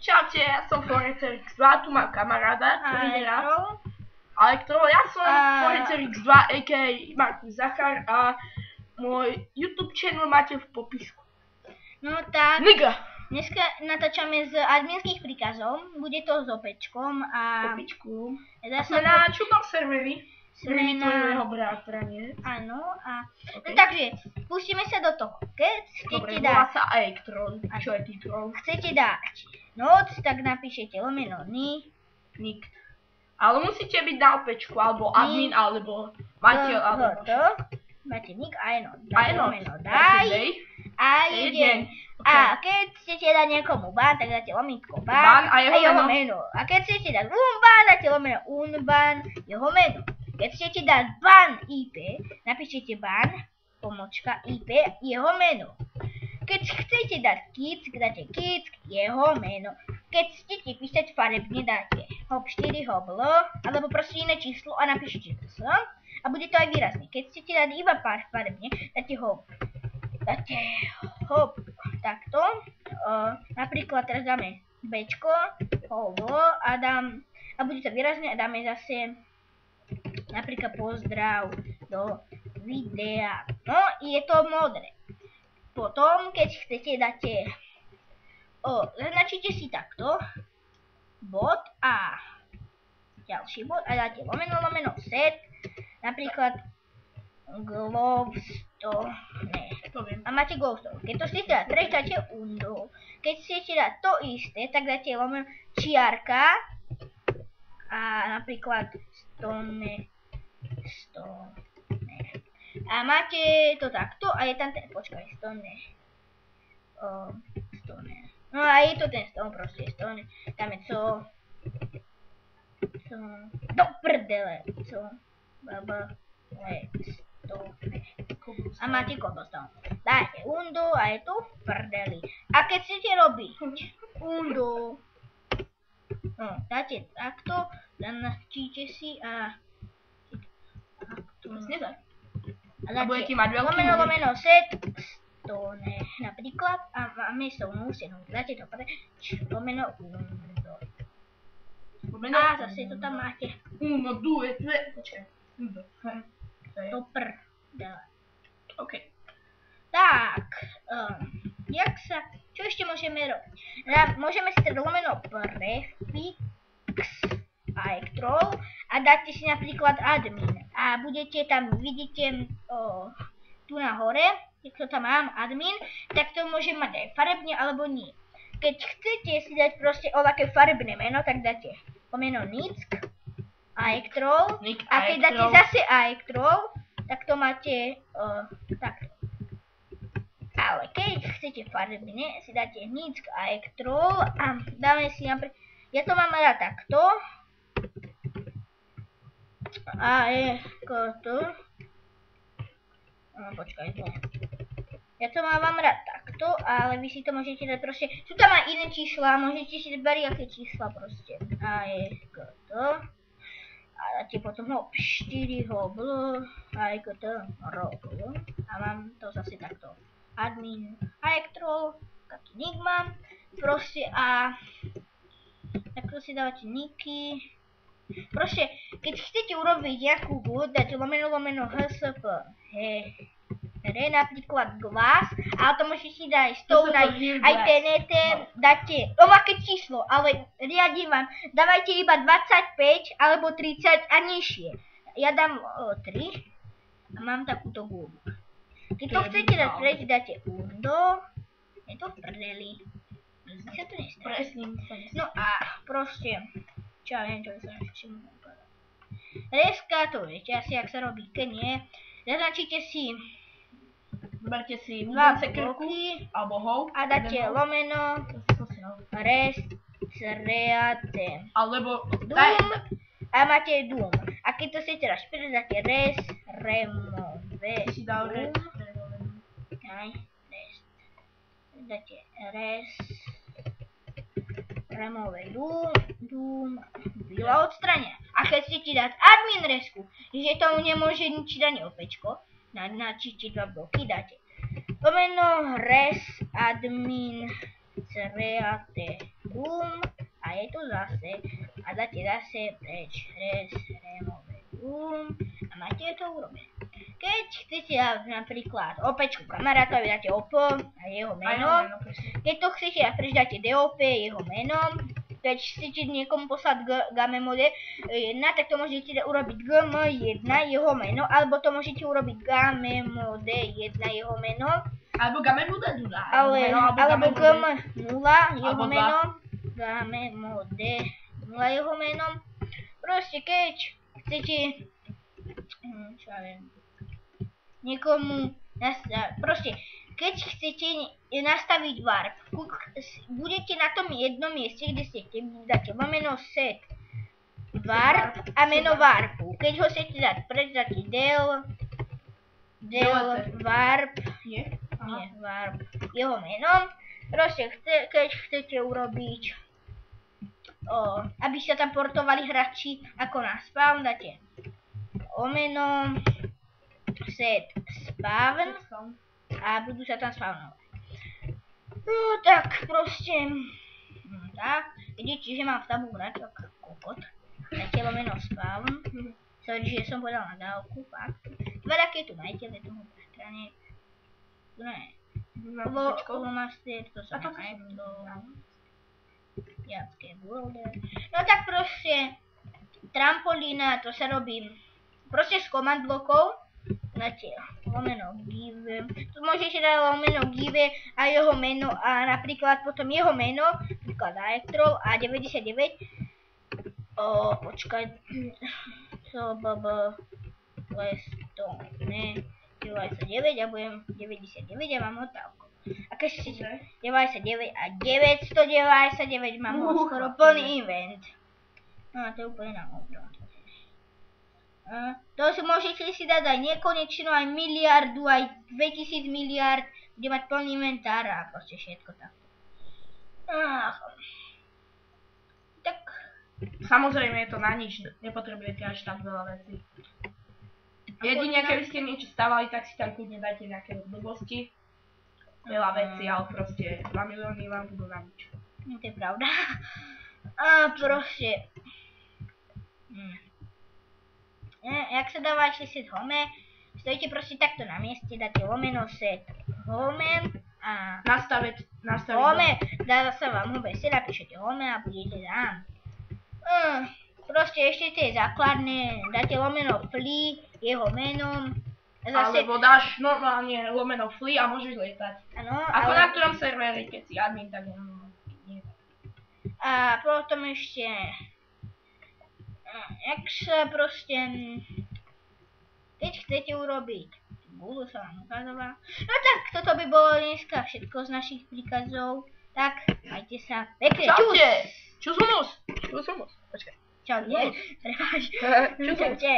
Čaute, ja som Forecer X2, tu mám kamaráda, ktorý hrá Elektro. Ja som Forecer X2, a.k.a. Markus Zachar a môj YouTube channel máte v popisku. No tak, Niga! dneska natáčame z adminských príkazov, bude to s Opečkom a... Popičku. Sme na čudnom serveri. Sme na... tvojho bratra, nie? Áno, a... Okay. No takže, pustíme sa do toho. Keď Dobre, chcete volá dať... sa Elektron. Čo je titul? Chcete dať noc, tak napíšete lomeno Nikt. Ale musíte byť na Opečku, alebo admin, alebo majiteľ, alebo... Máte nick a je noc. Aj noc. Lomeno daj a je deň. A Okay. keď chcete dať niekomu ban, tak dáte lomitko Ban ban a jeho meno. A keď chcete dať unban, dáte lomeno unban, jeho meno. Keď chcete dať ban IP, napíšete ban, pomočka IP, jeho meno. Keď chcete dať kick, dáte kick, jeho meno. Keď chcete písať farebne, dáte hop 4 hoblo, alebo proste iné číslo a napíšete to a bude to aj výrazne. Keď chcete dať iba pár farebne, dáte hop. Dáte hop takto. Napríklad teraz dáme Bčko, hoblo a bude to výrazne a dáme zase napríklad pozdrav do videa. No, je to modré. Potom, keď chcete, dáte zaznačíte si takto bod a ďalší bod a dáte lomeno set, napríklad glowstone a máte glowstone. Keď to chcete dať preč, dáte undo. Keď chcete dať to isté, tak dáte lomeno čiarka a napríklad stone. A máte to takto a je tam ten, počkaj, stone. No a je to ten stone proste, stone. Tam je co do prdele, baba, stone. A máte cobblestone. Dáte undo a je tu v prdeli. A keď chcete robiť undo, no, dáte takto, naznačíte si a a budete mať veľký lomeno set stone napríklad a máme stone dáte to lomeno undo. A zase to tam máte. Uno, due, tre, počkaj. To prdele. OK. Tak, čo ešte môžeme robiť? Môžeme si teda lomeno prefix a Electrol a dáte si napríklad admin a budete tam, vidíte tu na hore, keď to tam mám admin, tak to môže mať aj farebne alebo nie. Keď chcete si dať proste také farebné meno, tak dáte lomeno nick a Electrol a keď dáte zase Electrol, tak to máte takto. Ale keď chcete farebne, si dáte nick a Electrol a dáme si napríklad, ja to mám rád takto. A to. Počkajte. Ja to mám rád takto, ale vy si to môžete dať proste. Sú tam aj iné čísla, môžete si dať variaké čísla proste. A to. A dáte potom 4 hoblo. A to roblo. A mám to zase takto. Admin Electrol. Taký nick mám. Proste a takto si dávate nicky. Proste, keď chcete urobiť nejakú hud, dáte lomeno hsp, napríklad glass, ale to môžete si dať stone, aj TNT, dáte ovaké číslo, ale riadím vám, dávajte iba 25 alebo 30 a nižšie. Ja dám 3 a mám takúto gumu. Keď to chcete dať preč, dáte undo, je to v prdeli. Sa to nestane. No a proste, čo ja viem, čo by som ešte mohol povedať. Reska, to viete asi, ak sa robí, keď nie. Zaznačíte si, vyberte si 2 bloky alebo hov a dáte lomeno res reate alebo doom a máte doom. A keď to chcete raz špírať, dáte res remove doom. Dáte res remove doom byla odstranená. A keď chcete dať admin resku, že tomu nemôže nič dať Opečko, načíte 2 bloky, dáte lomeno res admin create boom a je to zase a dáte zase preč remove boom a máte to urobené. Keď chcete napríklad opäť kamarátovi dáte OPO a jeho meno, keď to chcete a preč dáte DOP jeho meno, keď chcete niekomu poslať game mode 1, tak to môžete urobiť GM1 jeho meno, alebo to môžete urobiť game mode 1 jeho meno, alebo game mode 0, alebo GM0 jeho meno, game mode 0 jeho meno. Proste keď chcete, čo ja viem, niekomu proste keď chcete nastaviť warp, budete na tom jednom mieste, kde chcete, dáte meno set warp a meno warpu. Keď ho chcete dať preč, dáte del warp, nie warp, jeho meno. Proste keď chcete urobiť, aby sa tam portovali hráči ako na spawn, dáte meno set spawn a budú sa tam spawnovať. No tak proste, tak, vidíte, že mám v tabu hrať ako kokot. Dáte meno spawn, sorry, že som povedal na dávku, fakt. Veľa keď tu majte, v tomu strane, tu ne, Master, to sa nemajú do Jacké Worlder. No tak proste, trampolína, to sa robí proste z command blokov. Dáte lomeno give, tu môžete dať lomeno give a jeho meno a napríklad potom jeho meno, napríklad Electro a 99, počkaj, ne, 99 a budem 99 a mám otávku. A keď si 99 a 999 mám skoro plný event. No a to je úplne na obron. To si môžete si dať aj nekonečno, aj miliardu, aj 2000 miliard, bude mať plný inventár a proste všetko takto. Tak. Samozrejme je to na nič, nepotrebujete až tak veľa vecí. Jedine, keby ste niečo stávali, tak si tam kľudne dajte nejaké blbosti. Veľa vecí, ale proste 2 milióny vám budú na nič. To je pravda. A proste. Jak sa dávate set home, stojíte proste takto na mieste, dáte lomeno set home a nastaviť home, dá sa vám home set, napíšete home a budete tam. Proste ešte tie základné, dáte lomeno flea, jeho menom. Alebo dáš normálne lomeno flea a môžeš lietať. Áno, ako na ktorom serveri, keď si admin, tak nie. A potom ešte jak sa proste, keď chcete urobiť, budú sa vám ukazovať. No tak, toto by bolo dneska všetko z našich príkazov. Tak, majte sa pekne. Čaute! Čus humus. Počkaj. Čaute. Prepáč. Čus humus. Čaute.